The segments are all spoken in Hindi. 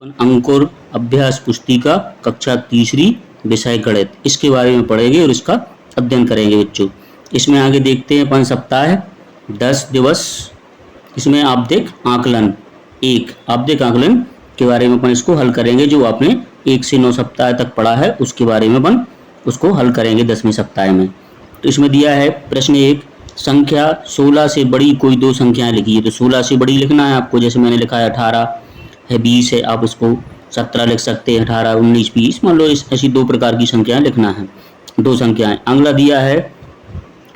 अंकुर अभ्यास पुस्तिका कक्षा तीसरी विषय गणित इसके बारे में पढ़ेंगे और इसका अध्ययन करेंगे बच्चों। इसमें आगे देखते हैं 5 सप्ताह 10 दिवस। इसमें आपदेख आकलन आपदेख आकलन के बारे में अपन इसको हल करेंगे। जो आपने 1 से 9 सप्ताह तक पढ़ा है उसके बारे में अपन उसको हल करेंगे 10वें सप्ताह में। तो इसमें दिया है प्रश्न 1, संख्या 16 से बड़ी कोई दो संख्याएं लिखी है। तो 16 से बड़ी लिखना है आपको, जैसे मैंने लिखा है 18 है, 20 है, आप इसको 17 लिख सकते हैं, 18, 19, 20 मान लो ऐसी दो प्रकार की संख्याएं लिखना है, दो संख्याएं। अगला दिया है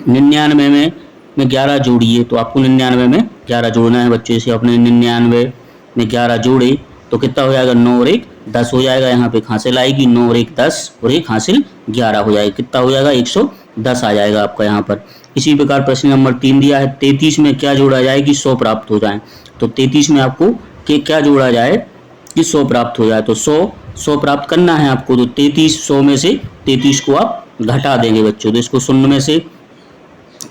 99 में 11 जोड़िए। तो आपको 99 में 11 जोड़ना है बच्चों। जैसे आपने 99 में 11 जोड़े तो कितना हो जाएगा, 9 और 1 10 हो जाएगा। यहाँ पे हासिल आएगी 9 और 1 10 और 1 हासिल 11 हो जाएगा। कितना हो जाएगा, 110 आ जाएगा आपका यहाँ पर। इसी प्रकार प्रश्न नंबर 3 दिया है 33 में क्या जोड़ा जाए कि 100 प्राप्त हो जाए। तो 33 में आपको कि क्या जोड़ा जाए कि 100 प्राप्त हो जाए। तो 100 प्राप्त करना है आपको। तो 33 100 में से 33 को आप घटा देंगे बच्चों। तो इसको 0 में से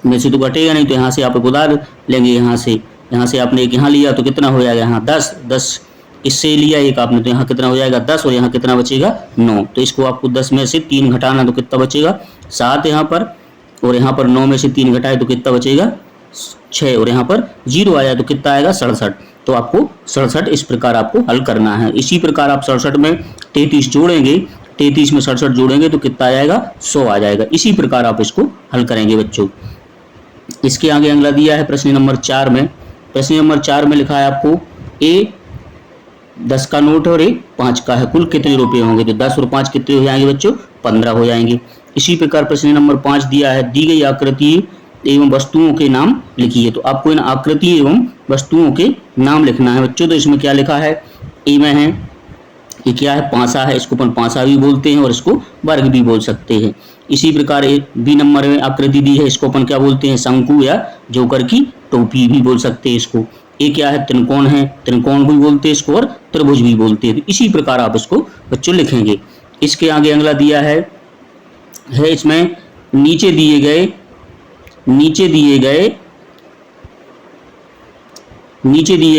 तो घटेगा नहीं, तो यहाँ से आप उधार लेंगे। यहाँ से आपने एक यहाँ लिया तो कितना हो जाएगा, यहाँ 10 इससे लिया एक आपने, तो यहाँ कितना हो जाएगा 10 और यहाँ कितना बचेगा 9। तो इसको आपको 10 में से 3 घटाना, तो कितना बचेगा 7 यहाँ पर, और यहाँ पर 9 में से 3 घटाए तो कितना बचेगा 6, और यहाँ पर 0 आ जाए तो कितना आएगा 67। तो आपको 67 इस प्रकार आपको हल करना है। इसी प्रकार आप 67 में 33 जोड़ेंगे, 33 में 67 जोड़ेंगे तो कितना आ जाएगा 100 आ जाएगा। इसी प्रकार आप इसको हल करेंगे बच्चों। इसके आगे अगला दिया है प्रश्न नंबर 4 में। प्रश्न नंबर 4 में लिखा है आपको ए 10 का नोट और ए 5 का है, कुल कितने रुपए होंगे। तो 10 और 5 कितने हो जाएंगे बच्चों, 15 हो जाएंगे। इसी प्रकार प्रश्न नंबर 5 दिया है दी गई आकृति एवं वस्तुओं के नाम लिखिए। तो आपको इन आकृति एवं वस्तुओं के नाम लिखना है बच्चों। तो इसमें क्या लिखा है, ए में है ये क्या है, पासा है, इसको अपन पासा भी बोलते हैं और इसको वर्ग भी बोल सकते हैं। इसी प्रकार बी नंबर में आकृति दी है, इसको अपन क्या बोलते हैं, शंकु या जोकर की टोपी भी बोल सकते हैं इसको। ये क्या है, त्रिकोण है, त्रिकोण भी बोलते हैं इसको और त्रिभुज भी बोलते हैं। तो इसी प्रकार आप इसको बच्चों लिखेंगे। इसके आगे अगला दिया है इसमें नीचे दिए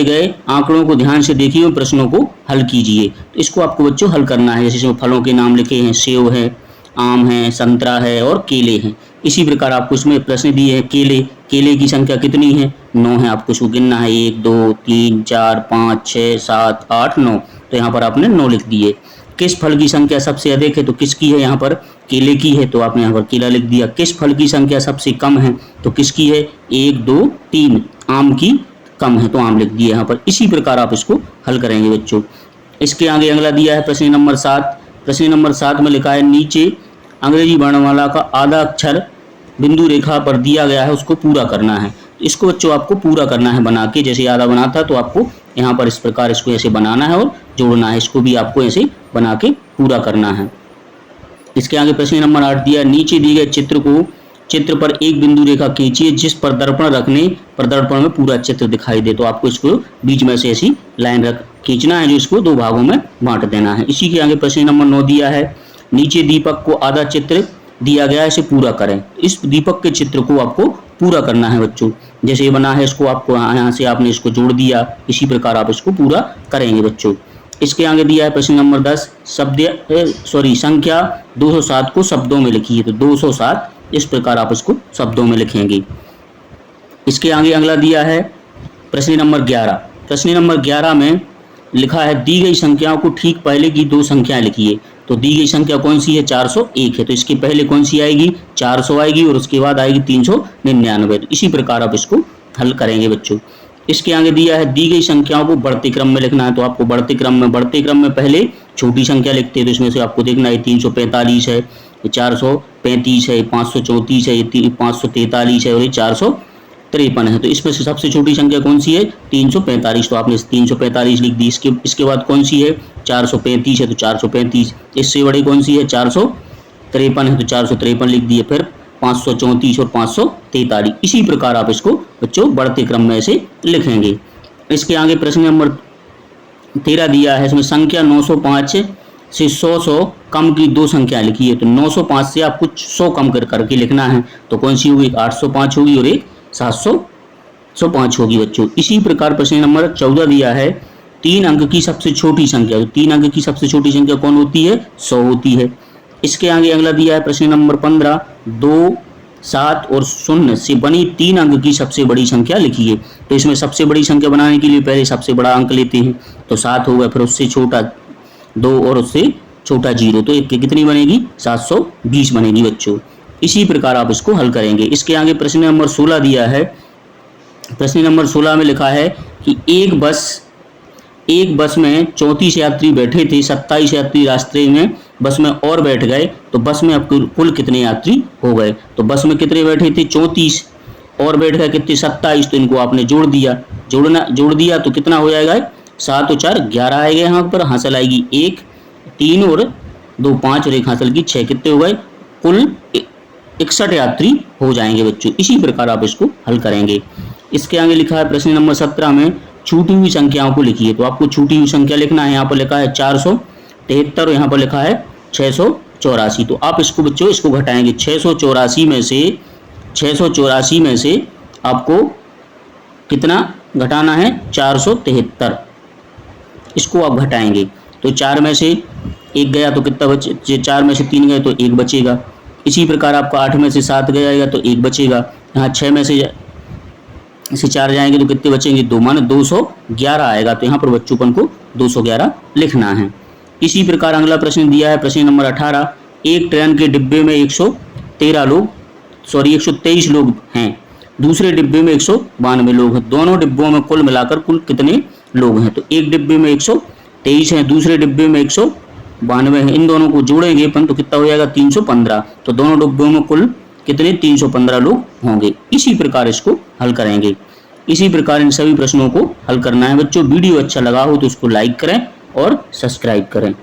गए आंकड़ों को ध्यान से देखिए और प्रश्नों को हल कीजिए। तो इसको आपको बच्चों हल करना है। जैसे इसमें फलों के नाम लिखे हैं, सेब है, आम है, संतरा है और केले हैं। इसी प्रकार आपको इसमें प्रश्न दिए हैं केले की संख्या कितनी है, 9 है। आपको इसको गिनना है 1 2 3 4 5 6 7 8 9। तो यहाँ पर आपने 9 लिख दिए। किस फल की संख्या सबसे अधिक है, तो किसकी है, यहाँ पर केले की है, तो आपने यहाँ पर केला लिख दिया। किस फल की संख्या सबसे कम है, तो किसकी है, 1 2 3, आम की कम है तो आम लिख दिए यहाँ पर। इसी प्रकार आप इसको हल करेंगे बच्चों। इसके आगे अगला दिया है प्रश्न नंबर 7। प्रश्न नंबर 7 में लिखा है नीचे अंग्रेजी वर्णमाला का आधा अक्षर बिंदु रेखा पर दिया गया है, उसको पूरा करना है। इसको बच्चों आपको पूरा करना है बना के, जैसे आधा बना था तो आपको यहाँ पर इस प्रकार इसको ऐसे बनाना है और जोड़ना है। इसको भी आपको ऐसे बना के पूरा करना है। इसके आगे प्रश्न नंबर 8 दिया नीचे दिए गए चित्र पर एक बिंदु रेखा खींचिए जिस पर दर्पण रखने पर दर्पण में पूरा चित्र दिखाई दे। तो आपको इसको बीच में से ऐसी लाइन खींचना है, जो इसको 2 भागों में बांट देना है। इसी के आगे प्रश्न नंबर 9 दिया है नीचे दीपक को आधा चित्र दिया गया है, इसे पूरा करें। इस दीपक के चित्र को आपको पूरा करना है बच्चों। जैसे ये बना है, इसको आपको यहाँ से आपने इसको जोड़ दिया। इसी प्रकार आप इसको पूरा करेंगे बच्चों। इसके आगे दिया है प्रश्न नंबर 10 संख्या 207 को शब्दों में लिखिए। तो 207 इस प्रकार आप इसको शब्दों में लिखेंगे। इसके आगे अगला दिया है प्रश्न नंबर 11। प्रश्न नंबर 11 में लिखा है दी गई संख्याओं को ठीक पहले की 2 संख्याएं लिखिए। तो दी गई संख्या कौन सी है, 401 है, तो इसके पहले कौन सी आएगी, 400 आएगी और उसके बाद आएगी 399। तो इसी प्रकार आप इसको हल करेंगे बच्चों। इसके आगे दिया है दी गई संख्याओं को बढ़ते क्रम में लिखना है। तो आपको बढ़ते क्रम में पहले छोटी संख्या लिखते हैं। तो इसमें से आपको देखना है 345 है, 435 है, 534 है, 543 है और ये 453 है। तो इसमें से सबसे छोटी संख्या कौन सी है, 345। तो आपने 345 लिख दी। इसके बाद कौन सी है, 435 है, तो 435। इससे बड़ी कौन सी है, 453 है, तो 453 लिख दिए। फिर 534 और 543। इसी प्रकार आप इसको बच्चों बढ़ते क्रम में से लिखेंगे। इसके आगे प्रश्न नंबर 13 दिया है, इसमें संख्या 905 से 100 कम की 2 संख्या लिखी है। तो 905 से आपको 100 कम करके लिखना है। तो कौन सी होगी, 805 होगी और एक 705 होगी बच्चों। इसी प्रकार प्रश्न नंबर 14 दिया है 3 अंक की सबसे छोटी संख्या, तो 3 अंक की सबसे छोटी संख्या कौन होती है? 100 होती है। इसके आगे अगला दिया है प्रश्न नंबर 15, 2, 7 और 0 से बनी 3 अंक की सबसे बड़ी संख्या लिखिए। तो इसमें सबसे बड़ी संख्या बनाने के लिए पहले सबसे बड़ा अंक लेते हैं, तो 7 होगा, फिर उससे छोटा 2 और उससे छोटा 0, तो एक कितनी बनेगी? 720 बनेगी बच्चों। इसी प्रकार आप इसको हल करेंगे। इसके आगे प्रश्न नंबर 16 दिया है। प्रश्न नंबर 16 में लिखा है कि एक बस में 34 यात्री बैठे थे, 27 यात्री रास्ते में बस में और बैठ गए, तो बस में अब कुल कितने यात्री हो गए? तो बस में कितने बैठे थे? 34, और बैठ गए कितने? 27, तो इनको आपने जोड़ दिया तो कितना हो जाएगा? 7 और 4 11 आएगा, यहाँ पर हासिल आएगी 1, 3 और 2 5 और 1 हासिल की 6, कितने हो गए? कुल 61 यात्री हो जाएंगे बच्चों। इसी प्रकार आप इसको हल करेंगे। इसके आगे लिखा है प्रश्न नंबर 17 में छूटी हुई संख्याओं को लिखिए। तो आपको छूटी हुई संख्या लिखना है। यहाँ पर लिखा है 473 और यहाँ पर लिखा है 684। तो आप इसको बच्चों इसको घटाएंगे। 684 में से आपको कितना घटाना है? 473। इसको आप घटाएंगे तो 4 में से 1 गया तो कितना बचे? 4 में से 3 गए तो 1 बचेगा। इसी प्रकार आपका 8 में से 7 गया तो 1 बचेगा। यहाँ 6 में से 4 जाएंगे तो कितने बचेंगे? 2, माने 211 आएगा। तो यहाँ पर बच्चों को 211 लिखना है। इसी प्रकार अगला प्रश्न दिया है प्रश्न नंबर 18, एक ट्रेन के डिब्बे में 123 लोग हैं, दूसरे डिब्बे में 192 लोग हैं, दोनों डिब्बों में कुल मिलाकर कुल कितने लोग हैं? तो एक डिब्बे में 123 हैं, दूसरे डिब्बे में 192 हैं, इन दोनों को जोड़ेंगे अपन तो कितना हो जाएगा? 315। तो दोनों डिब्बों में कुल कितने? 315 लोग होंगे। इसी प्रकार इसको हल करेंगे। इसी प्रकार इन सभी प्रश्नों को हल करना है बच्चों। वीडियो अच्छा लगा हो तो उसको लाइक करें और सब्सक्राइब करें।